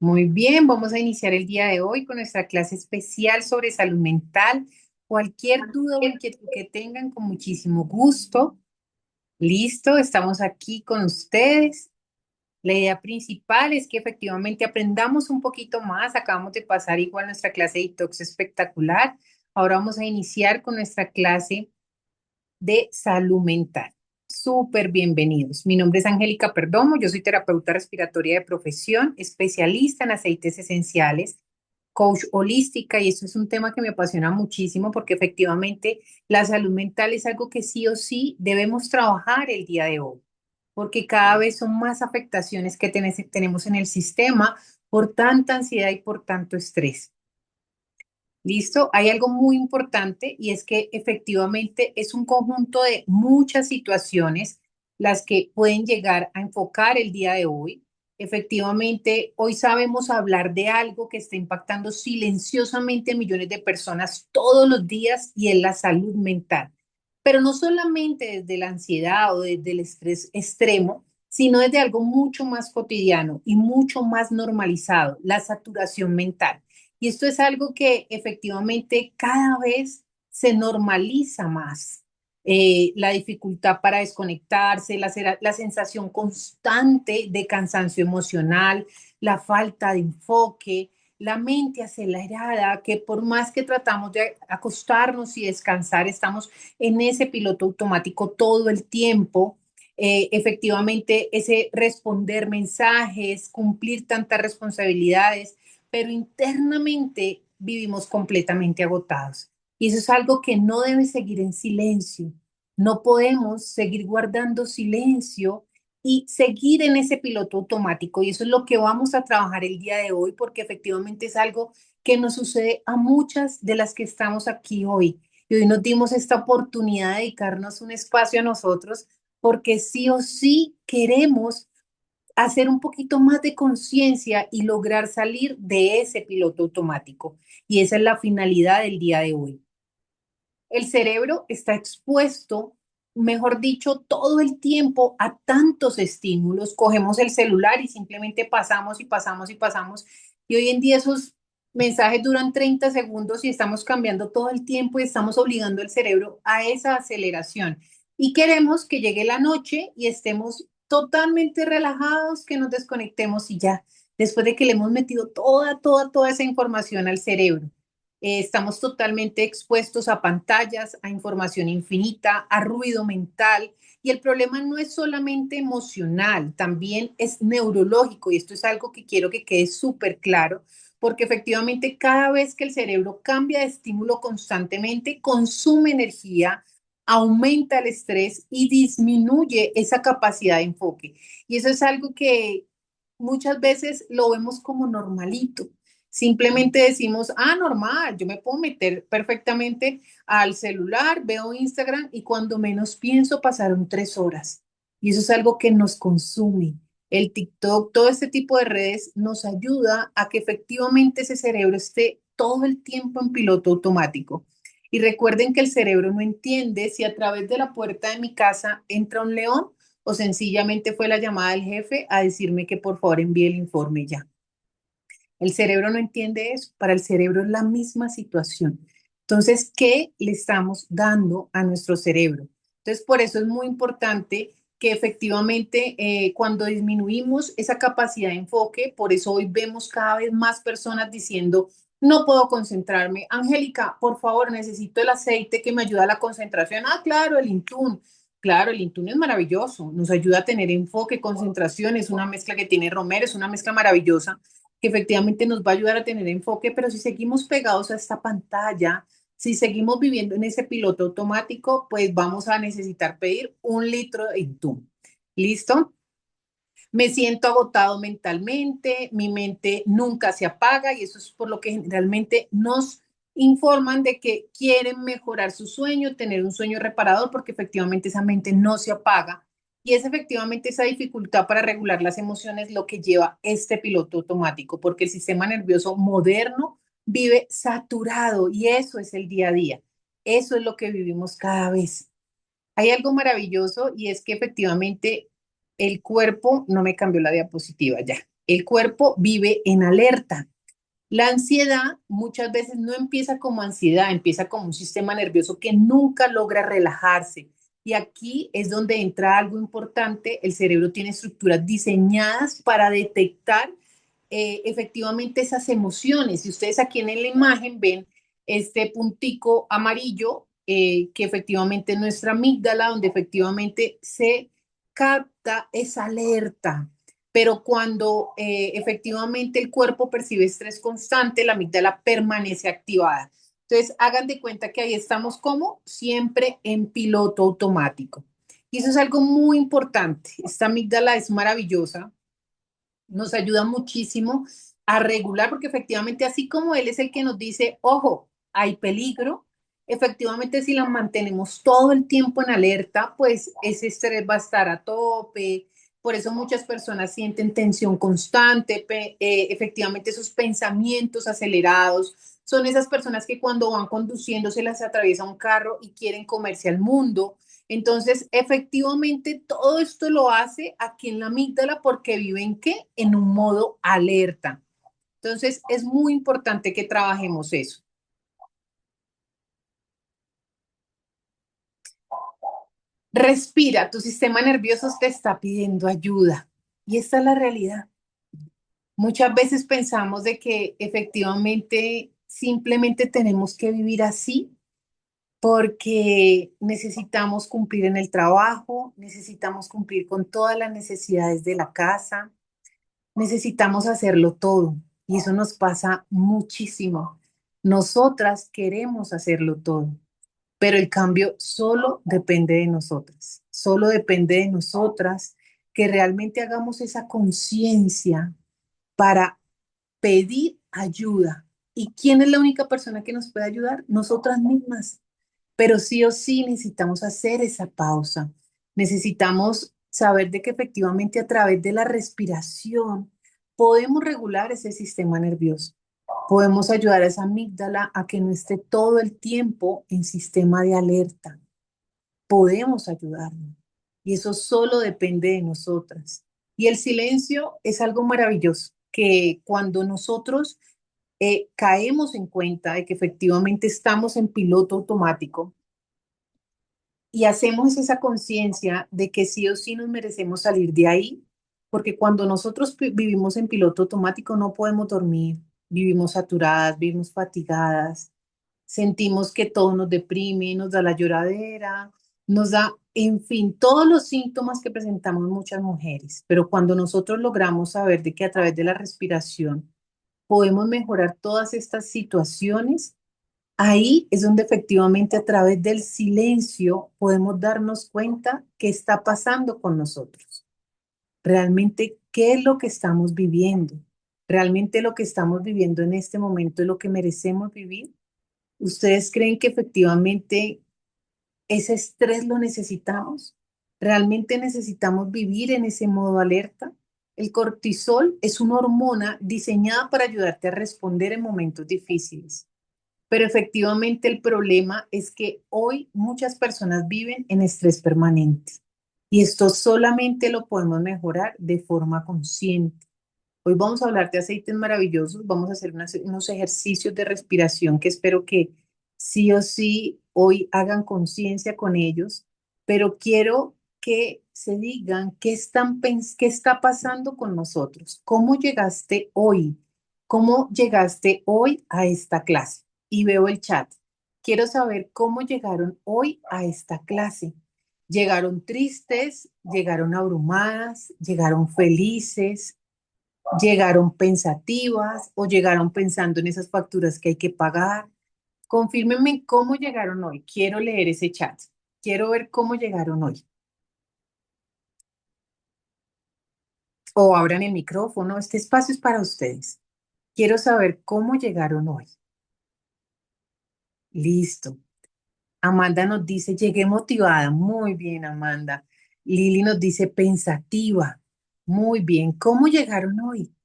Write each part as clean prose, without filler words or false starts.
Muy bien, vamos a iniciar el día de hoy con nuestra clase especial sobre salud mental. Cualquier duda o inquietud que tengan, con muchísimo gusto. Listo, estamos aquí con ustedes. La idea principal es que efectivamente aprendamos un poquito más. Acabamos de pasar igual nuestra clase de detox espectacular. Ahora vamos a iniciar con nuestra clase de salud mental. Súper bienvenidos. Mi nombre es Angélica Perdomo, yo soy terapeuta respiratoria de profesión, especialista en aceites esenciales, coach holística, y esto es un tema que me apasiona muchísimo porque efectivamente la salud mental es algo que sí o sí debemos trabajar el día de hoy, porque cada vez son más afectaciones que tenemos en el sistema por tanta ansiedad y por tanto estrés. ¿Listo? Hay algo muy importante y es que efectivamente es un conjunto de muchas situaciones las que pueden llegar a enfocar el día de hoy. Efectivamente, hoy sabemos hablar de algo que está impactando silenciosamente a millones de personas todos los días y es la salud mental. Pero no solamente desde la ansiedad o desde el estrés extremo, sino desde algo mucho más cotidiano y mucho más normalizado, la saturación mental. Y esto es algo que efectivamente cada vez se normaliza más. La dificultad para desconectarse, la sensación constante de cansancio emocional, la falta de enfoque, la mente acelerada, que por más que tratamos de acostarnos y descansar, estamos en ese piloto automático todo el tiempo. Efectivamente, ese responder mensajes, cumplir tantas responsabilidades, pero internamente vivimos completamente agotados. Y eso es algo que no debe seguir en silencio. No podemos seguir guardando silencio y seguir en ese piloto automático. Y eso es lo que vamos a trabajar el día de hoy, porque efectivamente es algo que nos sucede a muchas de las que estamos aquí hoy. Y hoy nos dimos esta oportunidad de dedicarnos un espacio a nosotros, porque sí o sí queremos hacer un poquito más de conciencia y lograr salir de ese piloto automático. Y esa es la finalidad del día de hoy. El cerebro está expuesto, mejor dicho, todo el tiempo a tantos estímulos. Cogemos el celular y simplemente pasamos y pasamos y pasamos. Y hoy en día esos mensajes duran 30 segundos y estamos cambiando todo el tiempo y estamos obligando al cerebro a esa aceleración. Y queremos que llegue la noche y estemos totalmente relajados, que nos desconectemos y ya, después de que le hemos metido toda esa información al cerebro. Estamos totalmente expuestos a pantallas, a información infinita, a ruido mental. Y el problema no es solamente emocional, también es neurológico. Y esto es algo que quiero que quede súper claro, porque efectivamente cada vez que el cerebro cambia de estímulo constantemente, consume energía, aumenta el estrés y disminuye esa capacidad de enfoque. Y eso es algo que muchas veces lo vemos como normalito. Simplemente decimos, ah, normal, yo me puedo meter perfectamente al celular, veo Instagram y cuando menos pienso pasaron 3 horas. Y eso es algo que nos consume. El TikTok, todo este tipo de redes nos ayuda a que efectivamente ese cerebro esté todo el tiempo en piloto automático. Y recuerden que el cerebro no entiende si a través de la puerta de mi casa entra un león o sencillamente fue la llamada del jefe a decirme que por favor envíe el informe ya. El cerebro no entiende eso, para el cerebro es la misma situación. Entonces, ¿qué le estamos dando a nuestro cerebro? Entonces, por eso es muy importante que efectivamente cuando disminuimos esa capacidad de enfoque, por eso hoy vemos cada vez más personas diciendo, no puedo concentrarme. Angélica, por favor, necesito el aceite que me ayuda a la concentración. Ah, claro, el Intun. Claro, el Intun es maravilloso, nos ayuda a tener enfoque, concentración, es una mezcla que tiene romero, es una mezcla maravillosa que efectivamente nos va a ayudar a tener enfoque, pero si seguimos pegados a esta pantalla, si seguimos viviendo en ese piloto automático, pues vamos a necesitar pedir 1 litro de Intun. ¿Listo? Me siento agotado mentalmente, mi mente nunca se apaga y eso es por lo que generalmente nos informan de que quieren mejorar su sueño, tener un sueño reparador, porque efectivamente esa mente no se apaga. Y es efectivamente esa dificultad para regular las emociones lo que lleva este piloto automático, porque el sistema nervioso moderno vive saturado y eso es el día a día. Eso es lo que vivimos cada vez. Hay algo maravilloso y es que efectivamente el cuerpo no me cambió la diapositiva ya. El cuerpo vive en alerta. La ansiedad muchas veces no empieza como ansiedad, empieza como un sistema nervioso que nunca logra relajarse. Y aquí es donde entra algo importante. El cerebro tiene estructuras diseñadas para detectar efectivamente esas emociones. Si ustedes aquí en la imagen ven este puntico amarillo, que efectivamente es nuestra amígdala, donde efectivamente se capta esa alerta. Pero cuando efectivamente el cuerpo percibe estrés constante, la amígdala permanece activada. Entonces, hagan de cuenta que ahí estamos como siempre en piloto automático. Y eso es algo muy importante. Esta amígdala es maravillosa, nos ayuda muchísimo a regular, porque efectivamente así como él es el que nos dice, ojo, hay peligro, efectivamente si la mantenemos todo el tiempo en alerta, pues ese estrés va a estar a tope. Por eso muchas personas sienten tensión constante, efectivamente esos pensamientos acelerados. Son esas personas que cuando van conduciendo se las atraviesa un carro y quieren comerse al mundo. Entonces, efectivamente, todo esto lo hace aquí en la amígdala porque vive en qué? En un modo alerta. Entonces, es muy importante que trabajemos eso. Respira, tu sistema nervioso te está pidiendo ayuda. Y esta es la realidad. Muchas veces pensamos de que efectivamente simplemente tenemos que vivir así porque necesitamos cumplir en el trabajo, necesitamos cumplir con todas las necesidades de la casa. Necesitamos hacerlo todo y eso nos pasa muchísimo. Nosotras queremos hacerlo todo, pero el cambio solo depende de nosotras. Solo depende de nosotras que realmente hagamos esa conciencia para pedir ayuda. ¿Y quién es la única persona que nos puede ayudar? Nosotras mismas. Pero sí o sí necesitamos hacer esa pausa. Necesitamos saber de que efectivamente a través de la respiración podemos regular ese sistema nervioso. Podemos ayudar a esa amígdala a que no esté todo el tiempo en sistema de alerta. Podemos ayudarlo. Y eso solo depende de nosotras. Y el silencio es algo maravilloso, que cuando nosotros caemos en cuenta de que efectivamente estamos en piloto automático, y hacemos esa conciencia de que sí o sí nos merecemos salir de ahí, porque cuando nosotros vivimos en piloto automático no podemos dormir, vivimos saturadas, vivimos fatigadas, sentimos que todo nos deprime, nos da la lloradera, nos da, en fin, todos los síntomas que presentamos muchas mujeres, pero cuando nosotros logramos saber de que a través de la respiración podemos mejorar todas estas situaciones, ahí es donde efectivamente a través del silencio podemos darnos cuenta qué está pasando con nosotros. Realmente, ¿qué es lo que estamos viviendo? ¿Realmente lo que estamos viviendo en este momento es lo que merecemos vivir? ¿Ustedes creen que efectivamente ese estrés lo necesitamos? ¿Realmente necesitamos vivir en ese modo alerta? El cortisol es una hormona diseñada para ayudarte a responder en momentos difíciles. Pero efectivamente el problema es que hoy muchas personas viven en estrés permanente y esto solamente lo podemos mejorar de forma consciente. Hoy vamos a hablar de aceites maravillosos, vamos a hacer unos ejercicios de respiración que espero que sí o sí hoy hagan conciencia con ellos, pero quiero que se digan qué está pasando con nosotros, cómo llegaste hoy, cómo llegaste hoy a esta clase. Y veo el chat. Quiero saber cómo llegaron hoy a esta clase. ¿Llegaron tristes? ¿Llegaron abrumadas? ¿Llegaron felices? ¿Llegaron pensativas o llegaron pensando en esas facturas que hay que pagar? Confírmenme cómo llegaron hoy. Quiero leer ese chat. Quiero ver cómo llegaron hoy. O abran el micrófono. Este espacio es para ustedes. Quiero saber cómo llegaron hoy. Listo. Amanda nos dice, llegué motivada. Muy bien, Amanda. Lili nos dice, pensativa. Muy bien. ¿Cómo llegaron hoy?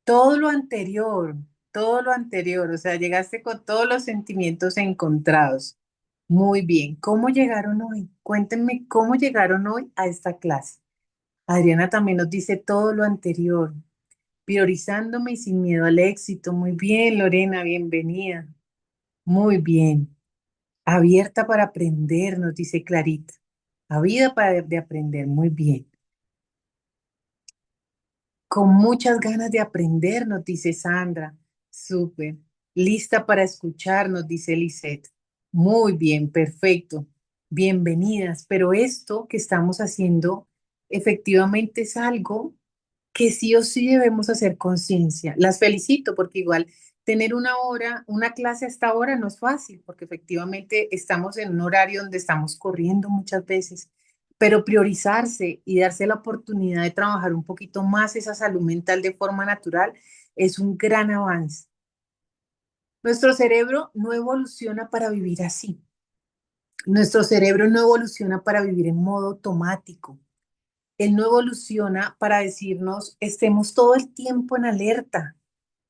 Todo lo anterior, o sea, llegaste con todos los sentimientos encontrados. Muy bien, ¿cómo llegaron hoy? Cuéntenme cómo llegaron hoy a esta clase. Adriana también nos dice todo lo anterior. Priorizándome y sin miedo al éxito. Muy bien, Lorena, bienvenida. Muy bien. Abierta para aprender, nos dice Clarita. Habida para de aprender, muy bien. Con muchas ganas de aprender, nos dice Sandra. Súper. Lista para escuchar, nos dice Lisette. Muy bien, perfecto. Bienvenidas. Pero esto que estamos haciendo efectivamente es algo que sí o sí debemos hacer conciencia. Las felicito porque igual tener una hora, una clase hasta ahora no es fácil, porque efectivamente estamos en un horario donde estamos corriendo muchas veces, pero priorizarse y darse la oportunidad de trabajar un poquito más esa salud mental de forma natural es un gran avance. Nuestro cerebro no evoluciona para vivir así. Nuestro cerebro no evoluciona para vivir en modo automático. Él no evoluciona para decirnos estemos todo el tiempo en alerta.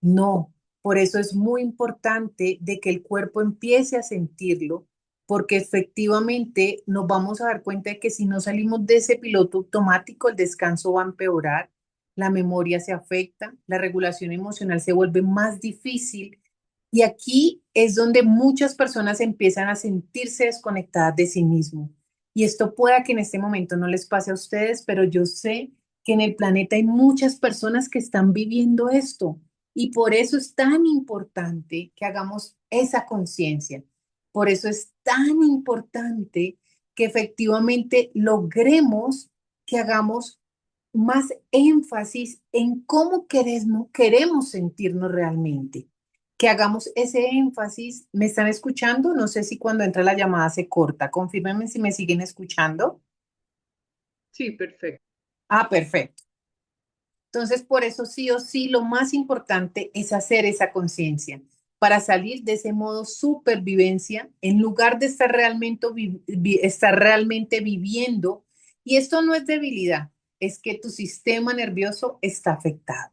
No, por eso es muy importante de que el cuerpo empiece a sentirlo, porque efectivamente nos vamos a dar cuenta de que si no salimos de ese piloto automático, el descanso va a empeorar, la memoria se afecta, la regulación emocional se vuelve más difícil y aquí es donde muchas personas empiezan a sentirse desconectadas de sí mismos. Y esto pueda que en este momento no les pase a ustedes, pero yo sé que en el planeta hay muchas personas que están viviendo esto. Y por eso es tan importante que hagamos esa conciencia. Por eso es tan importante que efectivamente logremos que hagamos más énfasis en cómo queremos sentirnos realmente. Que hagamos ese énfasis. ¿Me están escuchando? No sé si cuando entra la llamada se corta. Confírmenme si me siguen escuchando. Sí, perfecto. Ah, perfecto. Entonces, por eso sí o sí, lo más importante es hacer esa conciencia para salir de ese modo supervivencia en lugar de estar realmente viviendo. Y esto no es debilidad, es que tu sistema nervioso está afectado.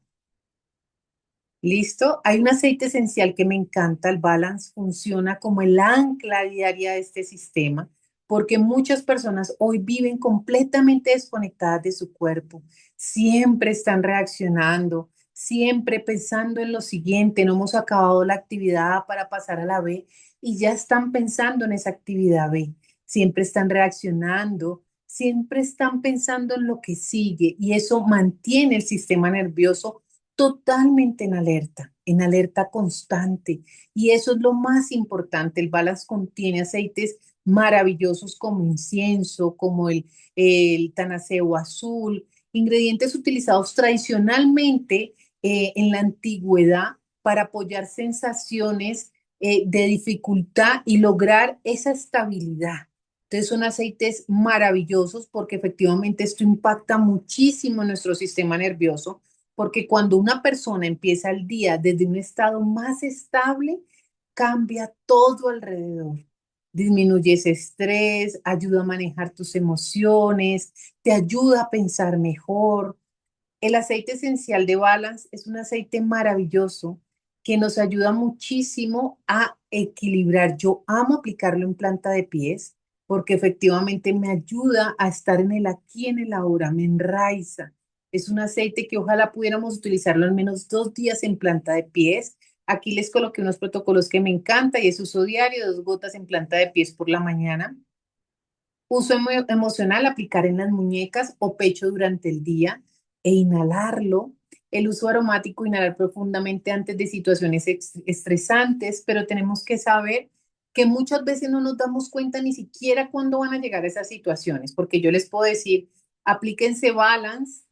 ¿Listo? Hay un aceite esencial que me encanta, el Balance, funciona como el ancla diaria de este sistema, porque muchas personas hoy viven completamente desconectadas de su cuerpo, siempre están reaccionando, siempre pensando en lo siguiente, no hemos acabado la actividad A para pasar a la B y ya están pensando en esa actividad B, siempre están reaccionando, siempre están pensando en lo que sigue y eso mantiene el sistema nervioso totalmente en alerta constante. Y eso es lo más importante. El Balance contiene aceites maravillosos como incienso, como el tanaseo azul, ingredientes utilizados tradicionalmente en la antigüedad para apoyar sensaciones de dificultad y lograr esa estabilidad. Entonces son aceites maravillosos porque efectivamente esto impacta muchísimo en nuestro sistema nervioso porque cuando una persona empieza el día desde un estado más estable, cambia todo alrededor. Disminuye ese estrés, ayuda a manejar tus emociones, te ayuda a pensar mejor. El aceite esencial de Balance es un aceite maravilloso que nos ayuda muchísimo a equilibrar. Yo amo aplicarlo en planta de pies porque efectivamente me ayuda a estar en el aquí, en el ahora, me enraiza. Es un aceite que ojalá pudiéramos utilizarlo al menos 2 días en planta de pies. Aquí les coloqué unos protocolos que me encanta y es uso diario, 2 gotas en planta de pies por la mañana. Uso emocional, aplicar en las muñecas o pecho durante el día e inhalarlo. El uso aromático, inhalar profundamente antes de situaciones estresantes, pero tenemos que saber que muchas veces no nos damos cuenta ni siquiera cuándo van a llegar esas situaciones, porque yo les puedo decir, aplíquense Balance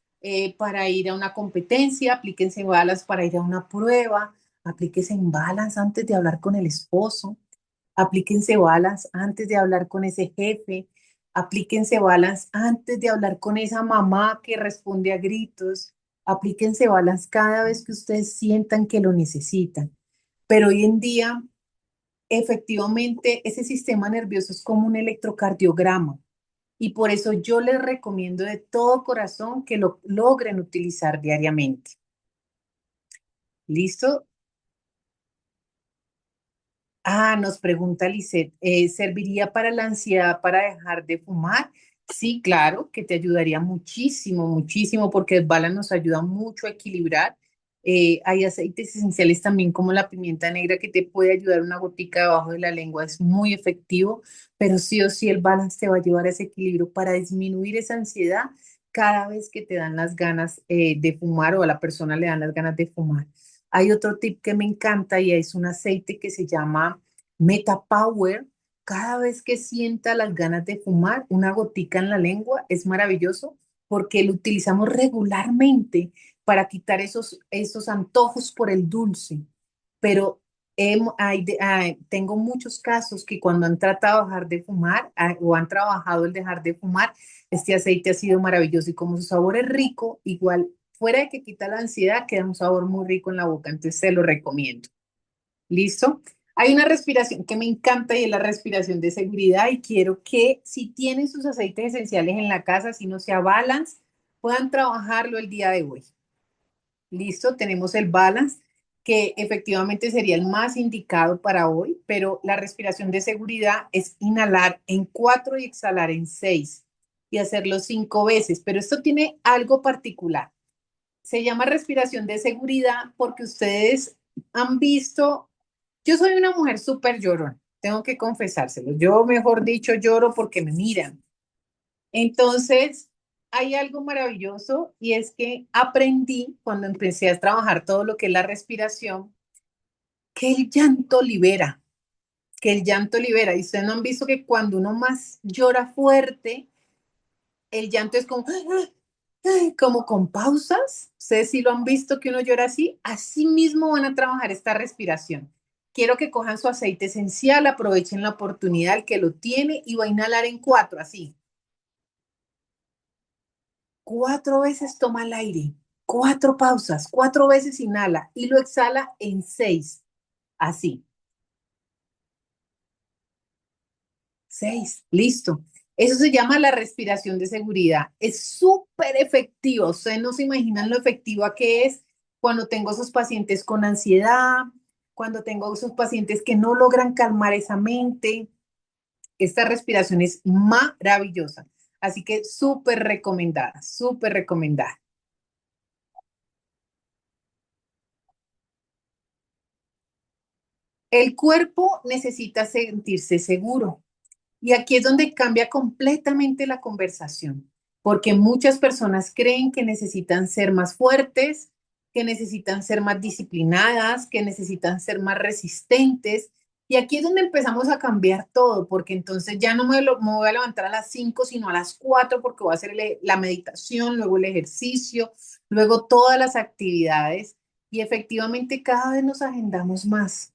para ir a una competencia, aplíquense Balance para ir a una prueba, aplíquense en Balance antes de hablar con el esposo, aplíquense Balance antes de hablar con ese jefe, aplíquense Balance antes de hablar con esa mamá que responde a gritos, aplíquense Balance cada vez que ustedes sientan que lo necesitan. Pero hoy en día, efectivamente, ese sistema nervioso es como un electrocardiograma y por eso yo les recomiendo de todo corazón que lo logren utilizar diariamente. ¿Listo? Ah, nos pregunta Lisette, ¿serviría para la ansiedad para dejar de fumar? Sí, claro, que te ayudaría muchísimo, muchísimo, porque el Bala nos ayuda mucho a equilibrar. Hay aceites esenciales también como la pimienta negra que te puede ayudar una gotica debajo de la lengua, es muy efectivo, pero sí o sí el balance te va a llevar a ese equilibrio para disminuir esa ansiedad cada vez que te dan las ganas de fumar o a la persona le dan las ganas de fumar. Hay otro tip que me encanta y es un aceite que se llama Meta Power. Cada vez que sienta las ganas de fumar, una gotica en la lengua es maravilloso porque lo utilizamos regularmente para quitar esos antojos por el dulce. Pero tengo muchos casos que cuando han tratado de dejar de fumar o han trabajado el dejar de fumar, este aceite ha sido maravilloso y como su sabor es rico, igual fuera de que quita la ansiedad, queda un sabor muy rico en la boca, entonces se lo recomiendo. ¿Listo? Hay una respiración que me encanta y es la respiración de seguridad y quiero que si tienen sus aceites esenciales en la casa, si no sea balance, puedan trabajarlo el día de hoy. ¿Listo? Tenemos el balance que efectivamente sería el más indicado para hoy, pero la respiración de seguridad es inhalar en 4 y exhalar en 6 y hacerlo 5 veces, pero esto tiene algo particular. Se llama respiración de seguridad porque ustedes han visto, yo soy una mujer súper llorona, tengo que confesárselo. Yo, mejor dicho, lloro porque me miran. Entonces, hay algo maravilloso y es que aprendí cuando empecé a trabajar todo lo que es la respiración, que el llanto libera, que el llanto libera. Y ustedes no han visto que cuando uno más llora fuerte, el llanto es como con pausas. Ustedes sí lo han visto que uno llora así. Así mismo van a trabajar esta respiración. Quiero que cojan su aceite esencial, aprovechen la oportunidad, el que lo tiene, y va a inhalar en 4, así. 4 veces toma el aire, 4 pausas, 4 veces inhala y lo exhala en 6, así. 6, listo. Eso se llama la respiración de seguridad. Es súper efectivo. Ustedes no se imaginan lo efectiva que es cuando tengo esos pacientes con ansiedad, cuando tengo esos pacientes que no logran calmar esa mente. Esta respiración es maravillosa. Así que súper recomendada, súper recomendada. El cuerpo necesita sentirse seguro. Y aquí es donde cambia completamente la conversación, porque muchas personas creen que necesitan ser más fuertes, que necesitan ser más disciplinadas, que necesitan ser más resistentes. Y aquí es donde empezamos a cambiar todo, porque entonces ya no me voy a levantar a las 5 sino a las 4 porque voy a hacer la meditación, luego el ejercicio, luego todas las actividades. Y efectivamente cada vez nos agendamos más.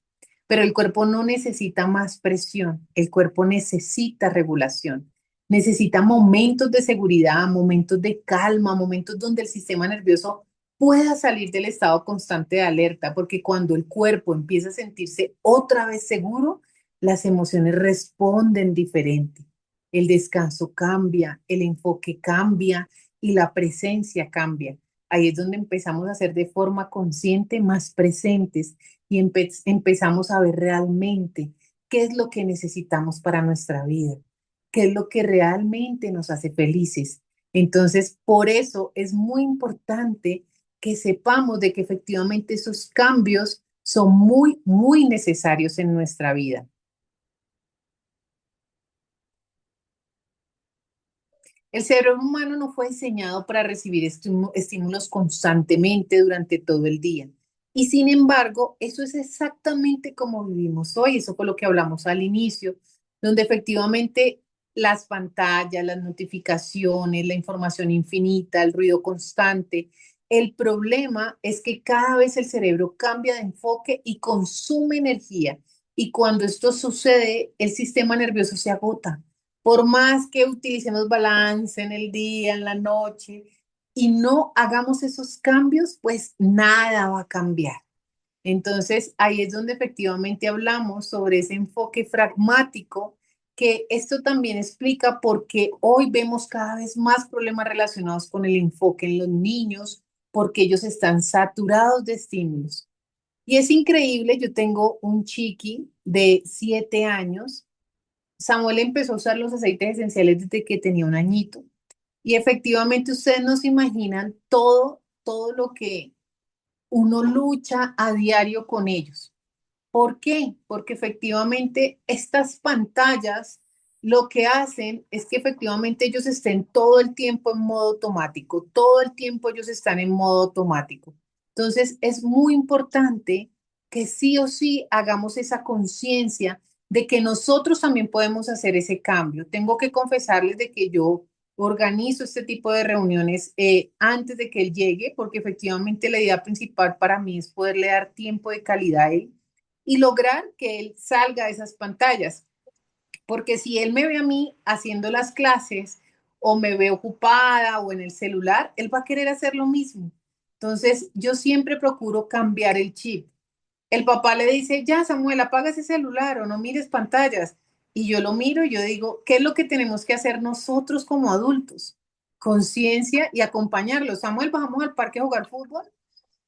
Pero el cuerpo no necesita más presión, el cuerpo necesita regulación, necesita momentos de seguridad, momentos de calma, momentos donde el sistema nervioso pueda salir del estado constante de alerta, porque cuando el cuerpo empieza a sentirse otra vez seguro, las emociones responden diferente. El descanso cambia, el enfoque cambia y la presencia cambia. Ahí es donde empezamos a ser de forma consciente más presentes y empezamos a ver realmente qué es lo que necesitamos para nuestra vida, qué es lo que realmente nos hace felices. Entonces, por eso es muy importante que sepamos de que efectivamente esos cambios son muy, muy necesarios en nuestra vida. El cerebro humano no fue diseñado para recibir estímulos constantemente durante todo el día. Y sin embargo, eso es exactamente como vivimos hoy. Eso fue lo que hablamos al inicio, donde efectivamente las pantallas, las notificaciones, la información infinita, el ruido constante. El problema es que cada vez el cerebro cambia de enfoque y consume energía. Y cuando esto sucede, el sistema nervioso se agota por más que utilicemos balance en el día, en la noche, y no hagamos esos cambios, pues nada va a cambiar. Entonces, ahí es donde efectivamente hablamos sobre ese enfoque pragmático, que esto también explica por qué hoy vemos cada vez más problemas relacionados con el enfoque en los niños, porque ellos están saturados de estímulos. Y es increíble, yo tengo un chiqui de 7 años. Samuel empezó a usar los aceites esenciales desde que tenía un añito. Y efectivamente ustedes no se imaginan todo lo que uno lucha a diario con ellos. ¿Por qué? Porque efectivamente estas pantallas lo que hacen es que efectivamente ellos estén todo el tiempo en modo automático, todo el tiempo ellos están en modo automático. Entonces es muy importante que sí o sí hagamos esa conciencia de que nosotros también podemos hacer ese cambio. Tengo que confesarles de que yo organizo este tipo de reuniones antes de que él llegue, porque efectivamente la idea principal para mí es poderle dar tiempo de calidad a él y lograr que él salga de esas pantallas. Porque si él me ve a mí haciendo las clases o me ve ocupada o en el celular, él va a querer hacer lo mismo. Entonces, yo siempre procuro cambiar el chip. El papá le dice, ya Samuel, apaga ese celular o no mires pantallas. Y yo lo miro y yo digo, ¿qué es lo que tenemos que hacer nosotros como adultos? Conciencia y acompañarlo. Samuel, bajamos al parque a jugar fútbol.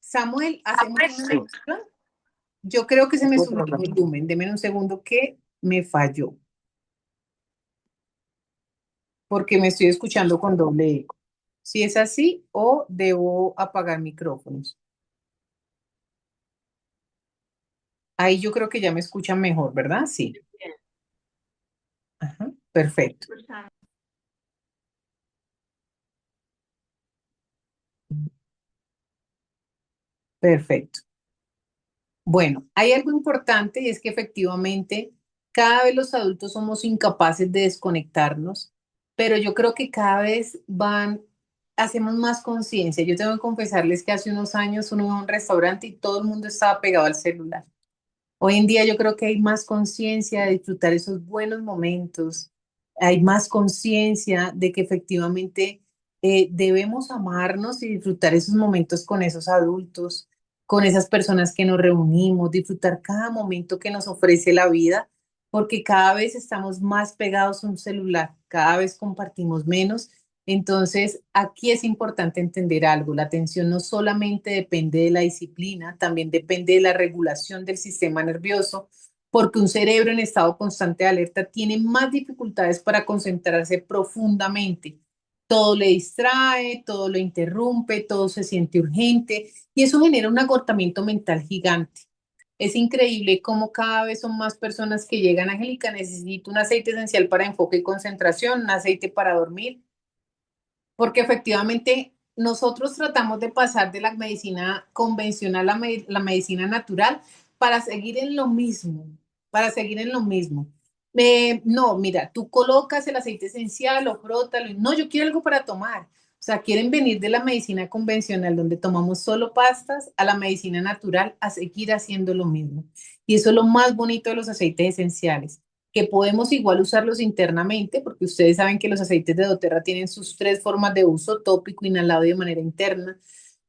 Samuel, hacemos una lectura. Yo creo que se me subió el volumen. Deme un segundo que me falló, porque me estoy escuchando con doble eco. Si es así, o debo apagar micrófonos. Ahí yo creo que ya me escuchan mejor, ¿verdad? Sí. Ajá, perfecto, perfecto. Bueno, hay algo importante y es que efectivamente cada vez los adultos somos incapaces de desconectarnos, pero yo creo que cada vez hacemos más conciencia. Yo tengo que confesarles que hace unos años uno iba a un restaurante y todo el mundo estaba pegado al celular. Hoy en día yo creo que hay más conciencia de disfrutar esos buenos momentos, hay más conciencia de que efectivamente debemos amarnos y disfrutar esos momentos con esos adultos, con esas personas que nos reunimos, disfrutar cada momento que nos ofrece la vida, porque cada vez estamos más pegados a un celular, cada vez compartimos menos. Entonces, aquí es importante entender algo. La atención no solamente depende de la disciplina, también depende de la regulación del sistema nervioso, porque un cerebro en estado constante de alerta tiene más dificultades para concentrarse profundamente. Todo le distrae, todo lo interrumpe, todo se siente urgente y eso genera un agotamiento mental gigante. Es increíble cómo cada vez son más personas que llegan, Angélica, necesito un aceite esencial para enfoque y concentración, un aceite para dormir porque efectivamente nosotros tratamos de pasar de la medicina convencional a la medicina natural para seguir en lo mismo, para seguir en lo mismo. No, mira, tú colocas el aceite esencial o frótalo. No, yo quiero algo para tomar. O sea, quieren venir de la medicina convencional, donde tomamos solo pastas, a la medicina natural, a seguir haciendo lo mismo. Y eso es lo más bonito de los aceites esenciales que podemos igual usarlos internamente, porque ustedes saben que los aceites de doTERRA tienen sus tres formas de uso, tópico, inhalado y de manera interna,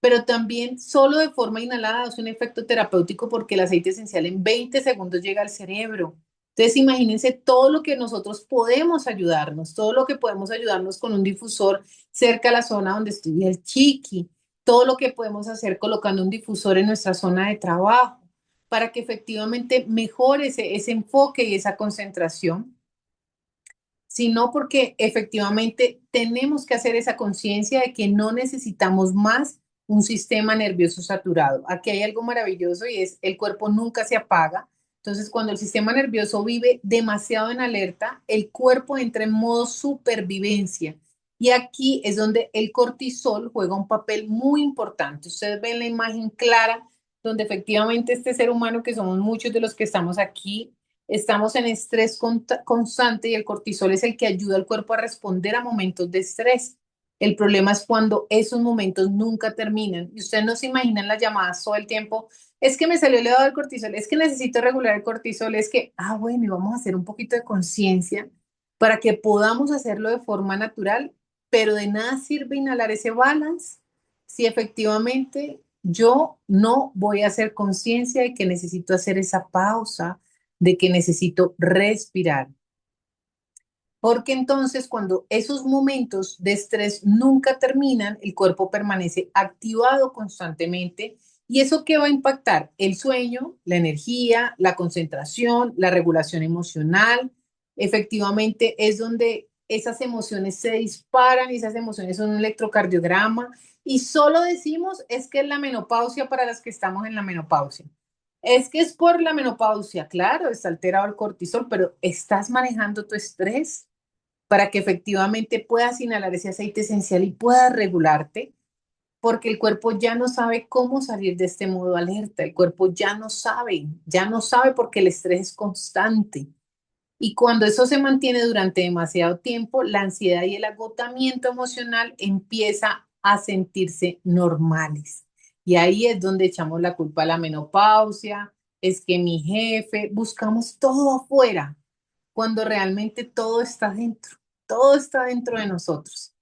pero también solo de forma inhalada es un efecto terapéutico porque el aceite esencial en 20 segundos llega al cerebro. Entonces, imagínense todo lo que nosotros podemos ayudarnos, todo lo que podemos ayudarnos con un difusor cerca a la zona donde estudia el chiqui, todo lo que podemos hacer colocando un difusor en nuestra zona de trabajo para que efectivamente mejore ese enfoque y esa concentración, sino porque efectivamente tenemos que hacer esa conciencia de que no necesitamos más un sistema nervioso saturado. Aquí hay algo maravilloso y es el cuerpo nunca se apaga. Entonces, cuando el sistema nervioso vive demasiado en alerta, el cuerpo entra en modo supervivencia. Y aquí es donde el cortisol juega un papel muy importante. Ustedes ven la imagen clara donde efectivamente este ser humano, que somos muchos de los que estamos aquí, estamos en estrés constante y el cortisol es el que ayuda al cuerpo a responder a momentos de estrés. El problema es cuando esos momentos nunca terminan y ustedes no se imaginan las llamadas todo el tiempo. Es que me salió elevado el cortisol, es que necesito regular el cortisol, es que, bueno, y vamos a hacer un poquito de conciencia para que podamos hacerlo de forma natural, pero de nada sirve inhalar ese balance si efectivamente yo no voy a hacer conciencia de que necesito hacer esa pausa, de que necesito respirar. Porque entonces cuando esos momentos de estrés nunca terminan, el cuerpo permanece activado constantemente. ¿Y eso qué va a impactar? El sueño, la energía, la concentración, la regulación emocional. Efectivamente es donde esas emociones se disparan y esas emociones son un electrocardiograma y solo decimos es que es la menopausia para las que estamos en la menopausia. Es que es por la menopausia, claro, está alterado el cortisol, pero estás manejando tu estrés para que efectivamente puedas inhalar ese aceite esencial y puedas regularte, porque el cuerpo ya no sabe cómo salir de este modo alerta, el cuerpo ya no sabe porque el estrés es constante. Y cuando eso se mantiene durante demasiado tiempo, la ansiedad y el agotamiento emocional empieza a sentirse normales. Y ahí es donde echamos la culpa a la menopausia, es que mi jefe, buscamos todo afuera, cuando realmente todo está dentro de nosotros.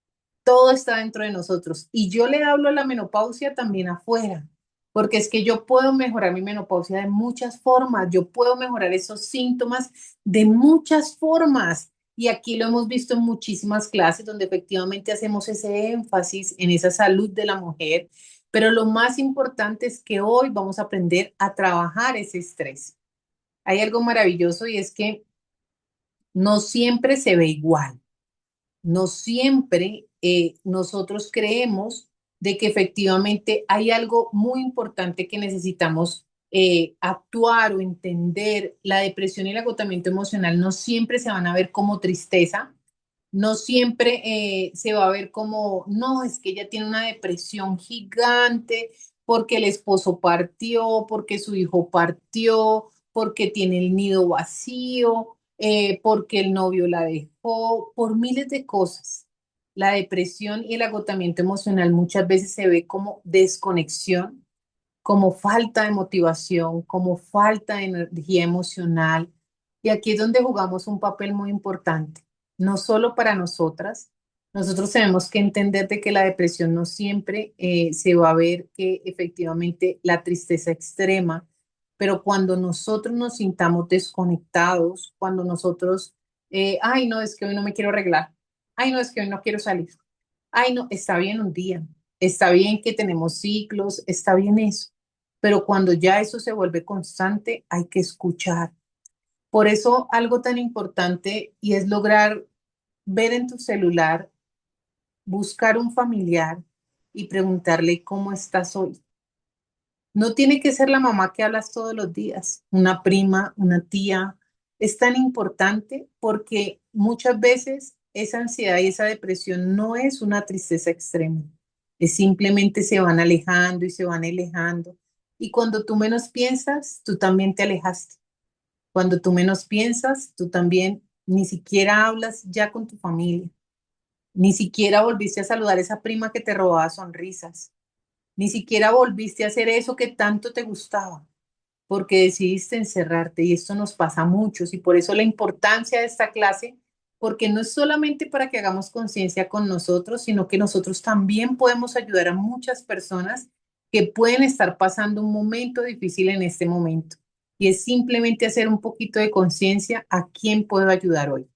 Todo está dentro de nosotros. Y yo le hablo a la menopausia también afuera, porque es que yo puedo mejorar mi menopausia de muchas formas, yo puedo mejorar esos síntomas de muchas formas. Y aquí lo hemos visto en muchísimas clases donde efectivamente hacemos ese énfasis en esa salud de la mujer, pero lo más importante es que hoy vamos a aprender a trabajar ese estrés. Hay algo maravilloso y es que no siempre se ve igual. No siempre nosotros creemos de que efectivamente hay algo muy importante que necesitamos actuar o entender. La depresión y el agotamiento emocional no siempre se van a ver como tristeza, no siempre se va a ver como, no, es que ella tiene una depresión gigante porque el esposo partió, porque su hijo partió, porque tiene el nido vacío, porque el novio la dejó, por miles de cosas. La depresión y el agotamiento emocional muchas veces se ve como desconexión, como falta de motivación, como falta de energía emocional. Y aquí es donde jugamos un papel muy importante, no solo para nosotras. Nosotros tenemos que entender de que la depresión no siempre se va a ver que efectivamente la tristeza extrema, pero cuando nosotros nos sintamos desconectados, cuando nosotros, ay, no, es que hoy no me quiero arreglar, ay, no, es que hoy no quiero salir, ay, no, está bien un día, está bien que tenemos ciclos, está bien eso, pero cuando ya eso se vuelve constante, hay que escuchar. Por eso algo tan importante y es lograr ver en tu celular, buscar un familiar y preguntarle cómo estás hoy. No tiene que ser la mamá que hablas todos los días, una prima, una tía. Es tan importante porque muchas veces esa ansiedad y esa depresión no es una tristeza extrema, es simplemente se van alejando y se van alejando. Y cuando tú menos piensas, tú también te alejaste. Cuando tú menos piensas, tú también ni siquiera hablas ya con tu familia, ni siquiera volviste a saludar a esa prima que te robaba sonrisas, ni siquiera volviste a hacer eso que tanto te gustaba porque decidiste encerrarte y esto nos pasa a muchos y por eso la importancia de esta clase, porque no es solamente para que hagamos conciencia con nosotros, sino que nosotros también podemos ayudar a muchas personas que pueden estar pasando un momento difícil en este momento. Y es simplemente hacer un poquito de conciencia a quién puedo ayudar hoy.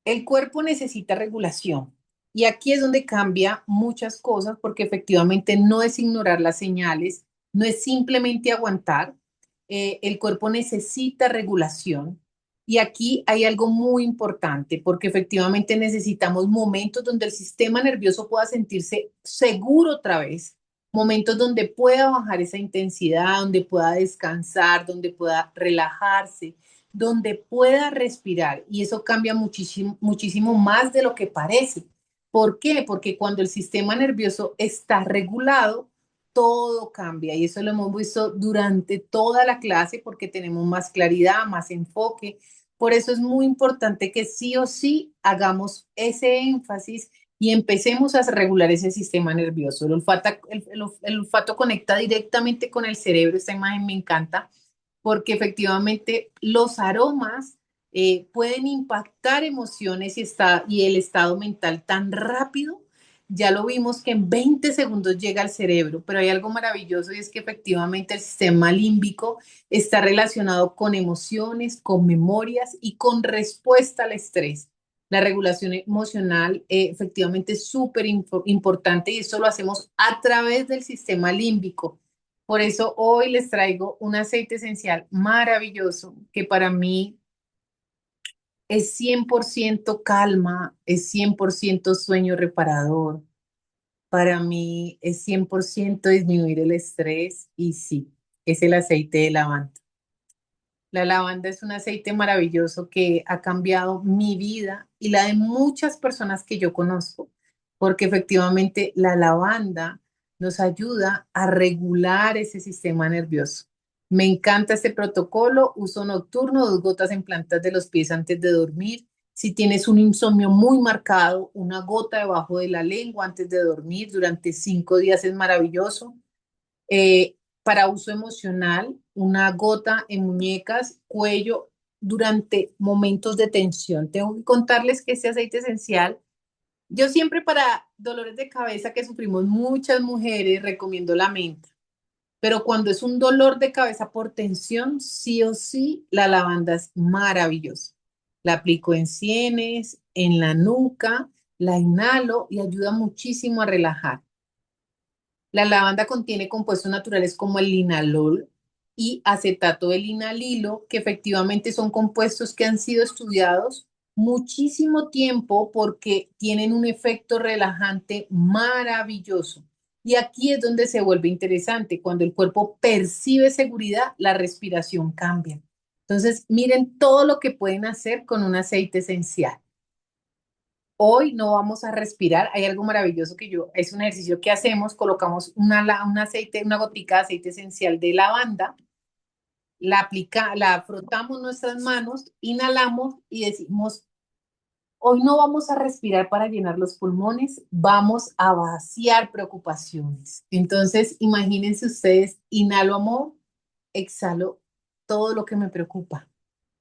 El cuerpo necesita regulación y aquí es donde cambia muchas cosas porque efectivamente no es ignorar las señales, no es simplemente aguantar, el cuerpo necesita regulación y aquí hay algo muy importante porque efectivamente necesitamos momentos donde el sistema nervioso pueda sentirse seguro otra vez, momentos donde pueda bajar esa intensidad, donde pueda descansar, donde pueda relajarse, donde pueda respirar y eso cambia muchísimo, muchísimo más de lo que parece. ¿Por qué? Porque cuando el sistema nervioso está regulado, todo cambia y eso lo hemos visto durante toda la clase porque tenemos más claridad, más enfoque. Por eso es muy importante que sí o sí hagamos ese énfasis y empecemos a regular ese sistema nervioso. El olfato conecta directamente con el cerebro, esta imagen me encanta porque efectivamente los aromas pueden impactar emociones y el estado mental tan rápido. Ya lo vimos que en 20 segundos llega al cerebro, pero hay algo maravilloso y es que efectivamente el sistema límbico está relacionado con emociones, con memorias y con respuesta al estrés. La regulación emocional efectivamente es súper importante y eso lo hacemos a través del sistema límbico. Por eso hoy les traigo un aceite esencial maravilloso que para mí es 100% calma, es 100% sueño reparador. Para mí es 100% disminuir el estrés y sí, es el aceite de lavanda. La lavanda es un aceite maravilloso que ha cambiado mi vida y la de muchas personas que yo conozco, porque efectivamente la lavanda nos ayuda a regular ese sistema nervioso. Me encanta este protocolo, uso nocturno, 2 gotas en plantas de los pies antes de dormir. Si tienes un insomnio muy marcado, una gota debajo de la lengua antes de dormir durante 5 días es maravilloso. Para uso emocional, una gota en muñecas, cuello, durante momentos de tensión. Tengo que contarles que este aceite esencial, yo siempre para dolores de cabeza que sufrimos muchas mujeres, recomiendo la menta. Pero cuando es un dolor de cabeza por tensión, sí o sí, la lavanda es maravillosa. La aplico en sienes, en la nuca, la inhalo y ayuda muchísimo a relajar. La lavanda contiene compuestos naturales como el linalol y acetato de linalilo, que efectivamente son compuestos que han sido estudiados muchísimo tiempo porque tienen un efecto relajante maravilloso. Y aquí es donde se vuelve interesante. Cuando el cuerpo percibe seguridad, la respiración cambia. Entonces, miren todo lo que pueden hacer con un aceite esencial. Hoy no vamos a respirar. Hay algo maravilloso que es un ejercicio que hacemos. Colocamos un aceite, una gotica de aceite esencial de lavanda, la frotamos nuestras manos, inhalamos y decimos, hoy no vamos a respirar para llenar los pulmones, vamos a vaciar preocupaciones. Entonces, imagínense ustedes, inhalo amor, exhalo todo lo que me preocupa.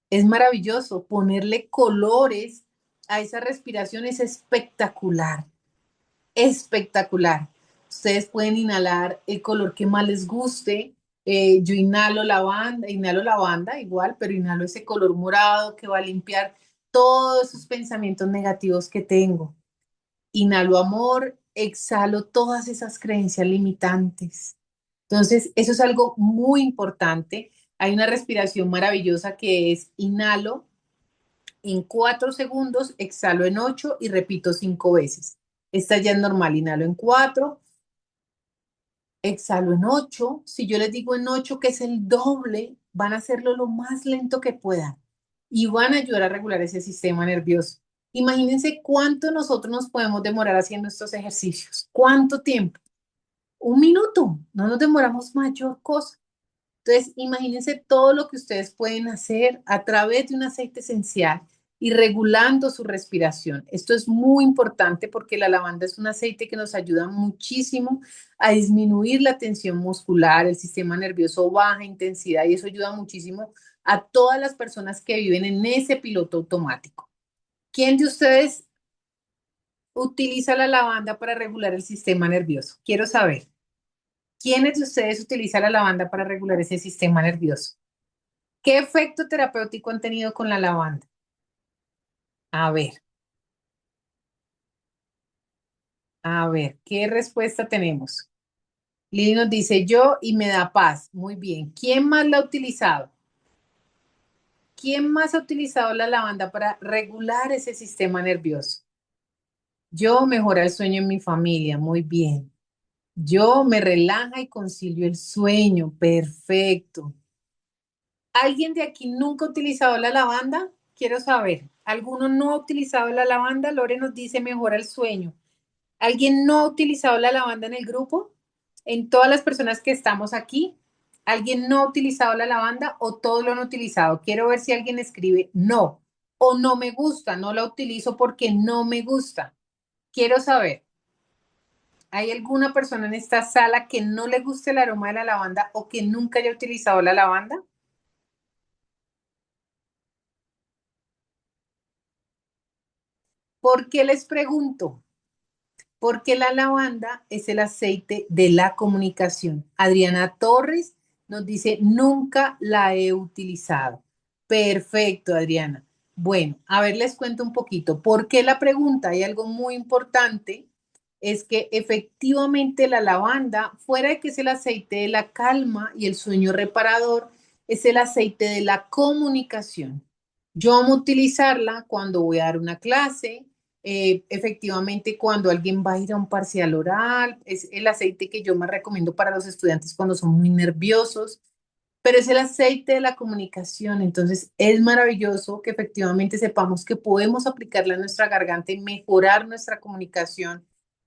Es maravilloso ponerle colores a esa respiración, es espectacular. Espectacular. Ustedes pueden inhalar el color que más les guste. Yo inhalo lavanda igual, pero inhalo ese color morado que va a limpiar todos esos pensamientos negativos que tengo. Inhalo amor, exhalo todas esas creencias limitantes. Entonces, eso es algo muy importante. Hay una respiración maravillosa que es inhalo en 4 segundos, exhalo en 8 y repito 5 veces. Esta ya es normal, inhalo en 4, exhalo en 8. Si yo les digo en 8, que es el doble, van a hacerlo lo más lento que puedan y van a ayudar a regular ese sistema nervioso. Imagínense cuánto nosotros nos podemos demorar haciendo estos ejercicios. ¿Cuánto tiempo? 1 minuto. No nos demoramos mayor cosa. Entonces, imagínense todo lo que ustedes pueden hacer a través de un aceite esencial y regulando su respiración. Esto es muy importante porque la lavanda es un aceite que nos ayuda muchísimo a disminuir la tensión muscular, el sistema nervioso baja intensidad y eso ayuda muchísimo a todas las personas que viven en ese piloto automático. ¿Quién de ustedes utiliza la lavanda para regular el sistema nervioso? Quiero saber. ¿Quiénes de ustedes utilizan la lavanda para regular ese sistema nervioso? ¿Qué efecto terapéutico han tenido con la lavanda? A ver, a ver, ¿qué respuesta tenemos? Lili nos dice yo y me da paz. Muy bien. ¿Quién más la ha utilizado? ¿Quién más ha utilizado la lavanda para regular ese sistema nervioso? Yo mejora el sueño en mi familia. Muy bien. Yo me relaja y concilio el sueño. Perfecto. ¿Alguien de aquí nunca ha utilizado la lavanda? Quiero saber. ¿Alguno no ha utilizado la lavanda? Lore nos dice mejora el sueño. ¿Alguien no ha utilizado la lavanda en el grupo? En todas las personas que estamos aquí, ¿alguien no ha utilizado la lavanda o todos lo han utilizado? Quiero ver si alguien escribe no o no me gusta, no la utilizo porque no me gusta. Quiero saber, ¿hay alguna persona en esta sala que no le guste el aroma de la lavanda o que nunca haya utilizado la lavanda? ¿Por qué les pregunto? Porque la lavanda es el aceite de la comunicación. Adriana Torres nos dice, nunca la he utilizado. Perfecto, Adriana. Bueno, a ver, les cuento un poquito. ¿Por qué la pregunta? Hay algo muy importante, es que efectivamente la lavanda, fuera de que es el aceite de la calma y el sueño reparador, es el aceite de la comunicación. Yo amo utilizarla cuando voy a dar una clase, efectivamente cuando alguien va a ir a un parcial oral, es el aceite que yo más recomiendo para los estudiantes cuando son muy nerviosos, pero es el aceite de la comunicación, entonces es maravilloso que efectivamente sepamos que podemos aplicarla a nuestra garganta y mejorar nuestra comunicación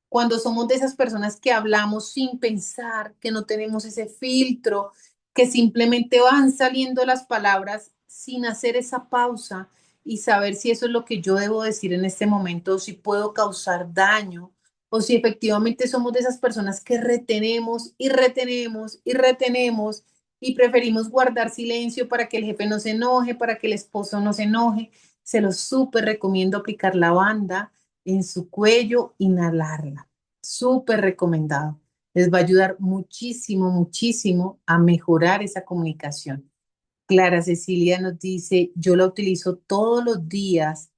cuando somos de esas personas que hablamos sin pensar, que no tenemos ese filtro, que simplemente van saliendo las palabras sin hacer esa pausa y saber si eso es lo que yo debo decir en este momento o si puedo causar daño o si efectivamente somos de esas personas que retenemos y retenemos y retenemos y preferimos guardar silencio para que el jefe no se enoje, para que el esposo no se enoje. Se lo súper recomiendo aplicar lavanda en su cuello, inhalarla. Súper recomendado. Les va a ayudar muchísimo, muchísimo a mejorar esa comunicación. Clara Cecilia nos dice, yo la utilizo todos los días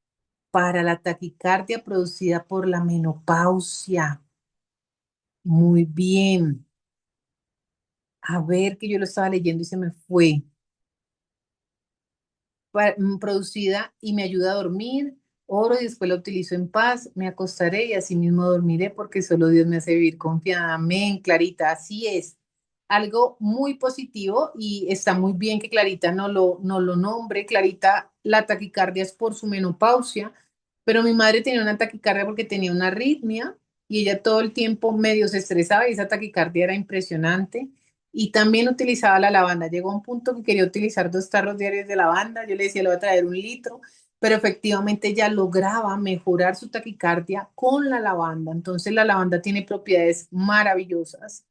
para la taquicardia producida por la menopausia. Muy bien. A ver, que yo lo estaba leyendo y se me fue. Producida y me ayuda a dormir. Oro y después la utilizo en paz. Me acostaré y así mismo dormiré porque solo Dios me hace vivir confiada. Amén, Clarita. Así es. Algo muy positivo y está muy bien que Clarita no lo nombre. Clarita, la taquicardia es por su menopausia, pero mi madre tenía una taquicardia porque tenía una arritmia y ella todo el tiempo medio se estresaba y esa taquicardia era impresionante. Y también utilizaba la lavanda. Llegó a un punto que quería utilizar 2 tarros diarios de lavanda. Yo le decía, le voy a traer 1 litro, pero efectivamente ella lograba mejorar su taquicardia con la lavanda. Entonces la lavanda tiene propiedades maravillosas.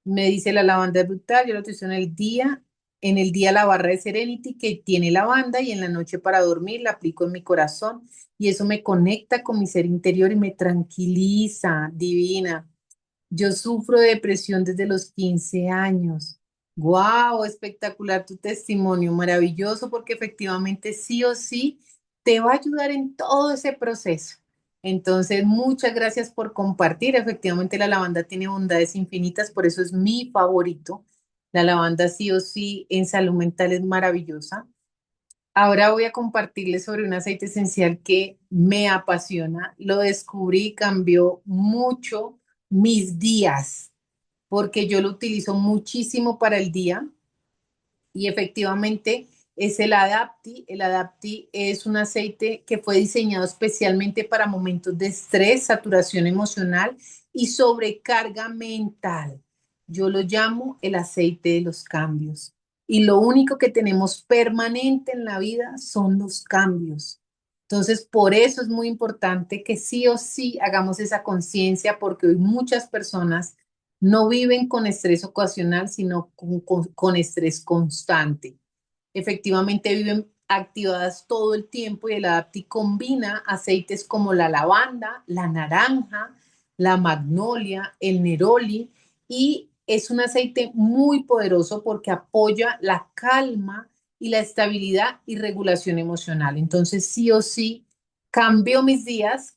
Me dice la lavanda es brutal, yo la utilizo en el día la barra de Serenity que tiene lavanda y en la noche para dormir la aplico en mi corazón y eso me conecta con mi ser interior y me tranquiliza, divina. Yo sufro de depresión desde los 15 años. ¡Wow! Espectacular tu testimonio, maravilloso, porque efectivamente sí o sí te va a ayudar en todo ese proceso. Entonces, muchas gracias por compartir. Efectivamente, la lavanda tiene bondades infinitas, por eso es mi favorito. La lavanda sí o sí en salud mental es maravillosa. Ahora voy a compartirles sobre un aceite esencial que me apasiona. Lo descubrí y cambió mucho mis días, porque yo lo utilizo muchísimo para el día y efectivamente es el Adapti. El Adapti es un aceite que fue diseñado especialmente para momentos de estrés, saturación emocional y sobrecarga mental. Yo lo llamo el aceite de los cambios. Y lo único que tenemos permanente en la vida son los cambios. Entonces, por eso es muy importante que sí o sí hagamos esa conciencia, porque hoy muchas personas no viven con estrés ocasional, sino con estrés constante. Efectivamente viven activadas todo el tiempo y el Adapti combina aceites como la lavanda, la naranja, la magnolia, el neroli y es un aceite muy poderoso porque apoya la calma y la estabilidad y regulación emocional. Entonces, sí o sí, cambió mis días.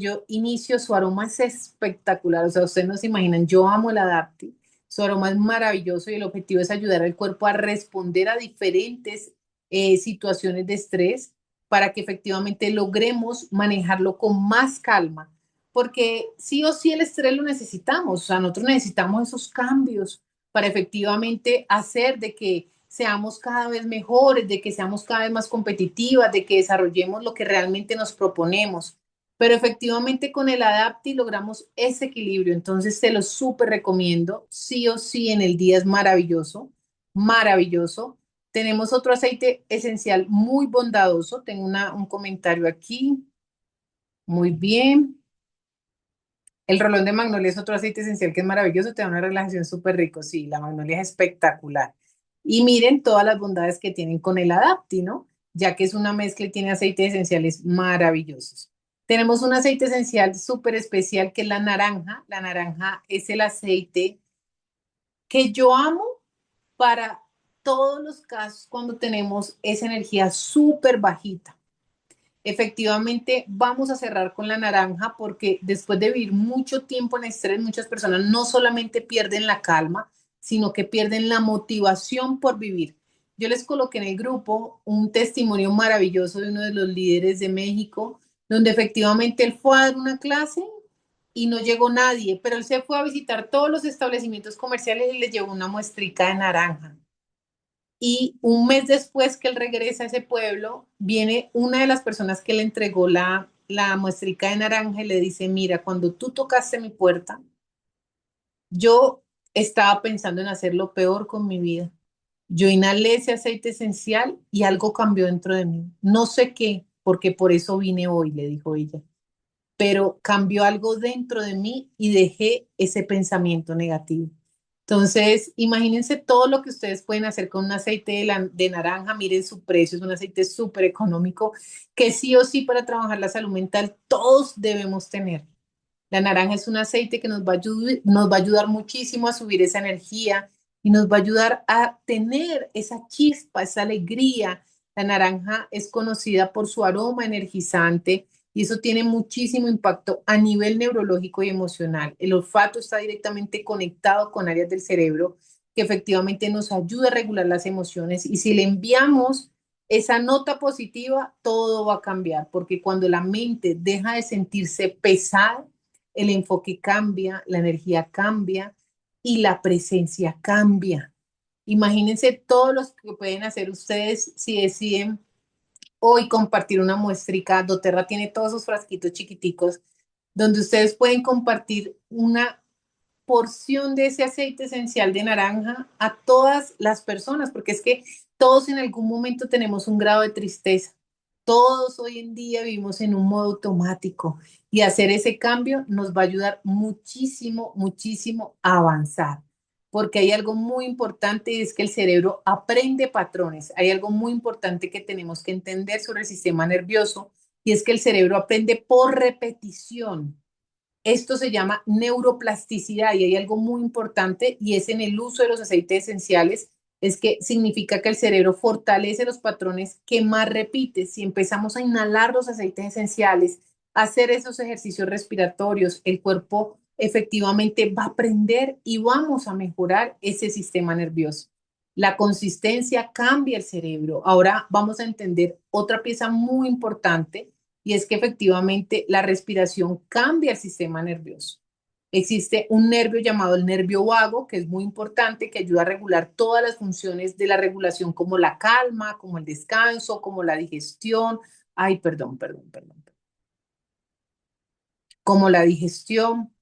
Yo inicio, su aroma es espectacular. O sea, ustedes no se imaginan, yo amo el Adapti. Su aroma es maravilloso y el objetivo es ayudar al cuerpo a responder a diferentes situaciones de estrés para que efectivamente logremos manejarlo con más calma. Porque sí o sí el estrés lo necesitamos. O sea, nosotros necesitamos esos cambios para efectivamente hacer de que seamos cada vez mejores, de que seamos cada vez más competitivas, de que desarrollemos lo que realmente nos proponemos. Pero efectivamente con el Adapti logramos ese equilibrio, entonces te lo súper recomiendo, sí o sí en el día es maravilloso, maravilloso. Tenemos otro aceite esencial muy bondadoso, tengo un comentario aquí, muy bien. El rolón de magnolia es otro aceite esencial que es maravilloso, te da una relajación súper rico, sí, la magnolia es espectacular. Y miren todas las bondades que tienen con el Adapti, ¿no? Ya que es una mezcla y tiene aceites esenciales maravillosos. Tenemos un aceite esencial súper especial que es la naranja. La naranja es el aceite que yo amo para todos los casos cuando tenemos esa energía súper bajita. Efectivamente, vamos a cerrar con la naranja porque después de vivir mucho tiempo en estrés, muchas personas no solamente pierden la calma, sino que pierden la motivación por vivir. yo les coloqué en el grupo un testimonio maravilloso de uno de los líderes de México, donde efectivamente él fue a dar una clase y no llegó nadie, pero él se fue a visitar todos los establecimientos comerciales y les llevó una muestrica de naranja. Y un mes después que él regresa a ese pueblo, viene una de las personas que le entregó la muestrica de naranja y le dice, mira, cuando tú tocaste mi puerta, yo estaba pensando en hacer lo peor con mi vida. Yo inhalé ese aceite esencial y algo cambió dentro de mí. No sé qué, porque por eso vine hoy, le dijo ella, pero cambió algo dentro de mí y dejé ese pensamiento negativo. Entonces, imagínense todo lo que ustedes pueden hacer con un aceite de naranja. Miren su precio, es un aceite súper económico que sí o sí para trabajar la salud mental todos debemos tener. La naranja es un aceite que nos va a ayudar muchísimo a subir esa energía y nos va a ayudar a tener esa chispa, esa alegría. La naranja es conocida por su aroma energizante y eso tiene muchísimo impacto a nivel neurológico y emocional. El olfato está directamente conectado con áreas del cerebro que efectivamente nos ayuda a regular las emociones y si le enviamos esa nota positiva, todo va a cambiar, porque cuando la mente deja de sentirse pesada, el enfoque cambia, la energía cambia y la presencia cambia. Imagínense todos los que pueden hacer ustedes si deciden hoy compartir una muestrica. doTERRA tiene todos esos frasquitos chiquiticos donde ustedes pueden compartir una porción de ese aceite esencial de naranja a todas las personas, porque es que todos en algún momento tenemos un grado de tristeza. Todos hoy en día vivimos en un modo automático y hacer ese cambio nos va a ayudar muchísimo, muchísimo a avanzar, porque hay algo muy importante y es que el cerebro aprende patrones. Hay algo muy importante que tenemos que entender sobre el sistema nervioso y es que el cerebro aprende por repetición. Esto se llama neuroplasticidad y hay algo muy importante y es en el uso de los aceites esenciales, es que significa que el cerebro fortalece los patrones que más repite. Si empezamos a inhalar los aceites esenciales, a hacer esos ejercicios respiratorios, el cuerpo efectivamente va a aprender y vamos a mejorar ese sistema nervioso. La consistencia cambia el cerebro. Ahora vamos a entender otra pieza muy importante y es que efectivamente la respiración cambia el sistema nervioso. Existe un nervio llamado el nervio vago, que es muy importante, que ayuda a regular todas las funciones de la regulación, como la calma, como el descanso, como la digestión. Ay, perdón. Como la digestión.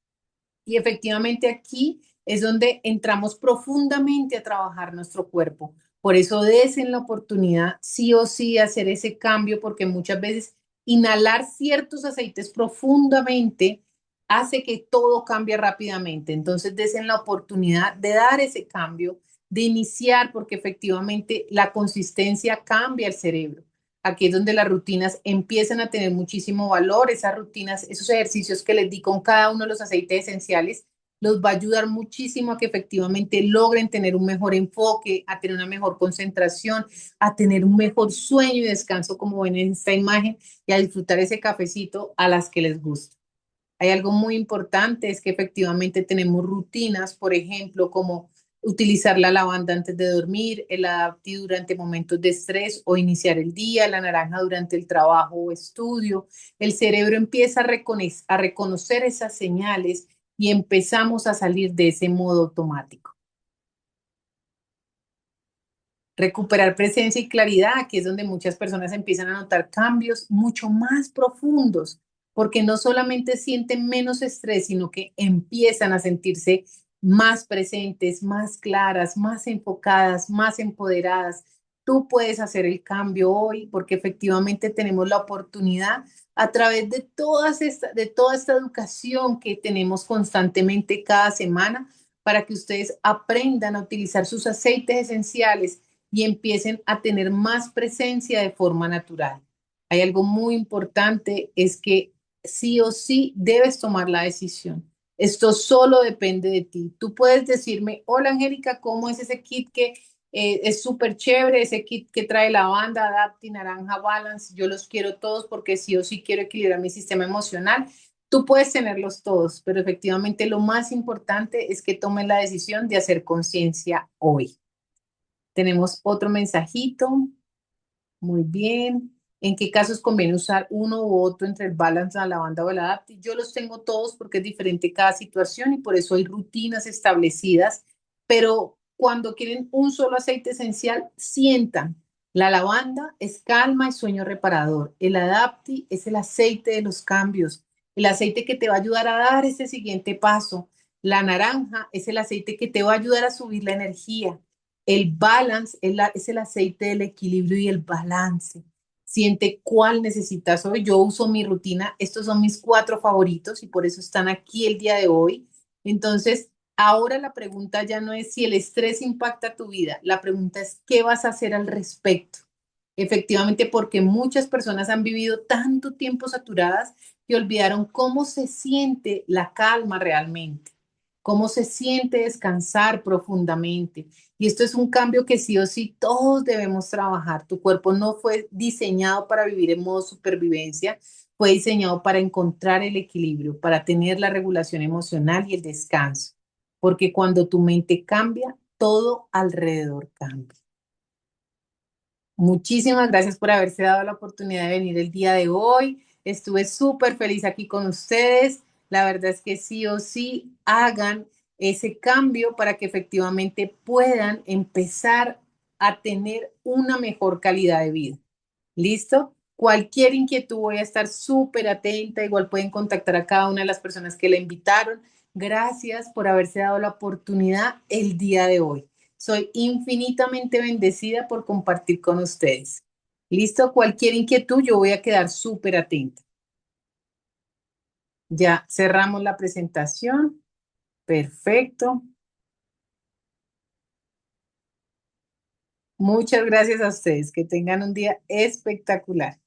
Y efectivamente aquí es donde entramos profundamente a trabajar nuestro cuerpo. Por eso desen la oportunidad sí o sí hacer ese cambio, porque muchas veces inhalar ciertos aceites profundamente hace que todo cambie rápidamente. Entonces desen la oportunidad de dar ese cambio, de iniciar, porque efectivamente la consistencia cambia el cerebro. Aquí es donde las rutinas empiezan a tener muchísimo valor. Esas rutinas, esos ejercicios que les di con cada uno de los aceites esenciales, los va a ayudar muchísimo a que efectivamente logren tener un mejor enfoque, a tener una mejor concentración, a tener un mejor sueño y descanso, como ven en esta imagen, y a disfrutar ese cafecito a las que les gusta. Hay algo muy importante, es que efectivamente tenemos rutinas, por ejemplo, como utilizar la lavanda antes de dormir, el adapti durante momentos de estrés o iniciar el día, la naranja durante el trabajo o estudio. El cerebro empieza a reconocer esas señales y empezamos a salir de ese modo automático. Recuperar presencia y claridad, que es donde muchas personas empiezan a notar cambios mucho más profundos, porque no solamente sienten menos estrés, sino que empiezan a sentirse más presentes, más claras, más enfocadas, más empoderadas. Tú puedes hacer el cambio hoy porque efectivamente tenemos la oportunidad a través de toda esta educación que tenemos constantemente cada semana para que ustedes aprendan a utilizar sus aceites esenciales y empiecen a tener más presencia de forma natural. Hay algo muy importante, es que sí o sí debes tomar la decisión. Esto solo depende de ti. Tú puedes decirme, hola Angélica, ¿cómo es ese kit que es súper chévere, ese kit que trae lavanda, Adapti, naranja, balance? Yo los quiero todos porque sí o sí quiero equilibrar mi sistema emocional. Tú puedes tenerlos todos, pero efectivamente lo más importante es que tomes la decisión de hacer conciencia hoy. Tenemos otro mensajito. Muy bien. ¿En qué casos conviene usar uno u otro entre el Balance, la lavanda o el Adapti? Yo los tengo todos porque es diferente cada situación y por eso hay rutinas establecidas. Pero cuando quieren un solo aceite esencial, sientan. La lavanda es calma y sueño reparador. El Adapti es el aceite de los cambios, el aceite que te va a ayudar a dar ese siguiente paso. La naranja es el aceite que te va a ayudar a subir la energía. El balance es el aceite del equilibrio y el balance. Siente cuál necesitas hoy. Yo uso mi rutina. Estos son mis cuatro favoritos y por eso están aquí el día de hoy. Entonces, ahora la pregunta ya no es si el estrés impacta tu vida. La pregunta es qué vas a hacer al respecto. Efectivamente, porque muchas personas han vivido tanto tiempo saturadas que olvidaron cómo se siente la calma realmente, cómo se siente descansar profundamente. Y esto es un cambio que sí o sí todos debemos trabajar. Tu cuerpo no fue diseñado para vivir en modo supervivencia, fue diseñado para encontrar el equilibrio, para tener la regulación emocional y el descanso. Porque cuando tu mente cambia, todo alrededor cambia. Muchísimas gracias por haberse dado la oportunidad de venir el día de hoy. Estuve súper feliz aquí con ustedes. La verdad es que sí o sí hagan ese cambio para que efectivamente puedan empezar a tener una mejor calidad de vida. ¿Listo? Cualquier inquietud voy a estar súper atenta. Igual pueden contactar a cada una de las personas que la invitaron. Gracias por haberse dado la oportunidad el día de hoy. Soy infinitamente bendecida por compartir con ustedes. ¿Listo? Cualquier inquietud, yo voy a quedar súper atenta. Ya cerramos la presentación. Perfecto. Muchas gracias a ustedes. Que tengan un día espectacular.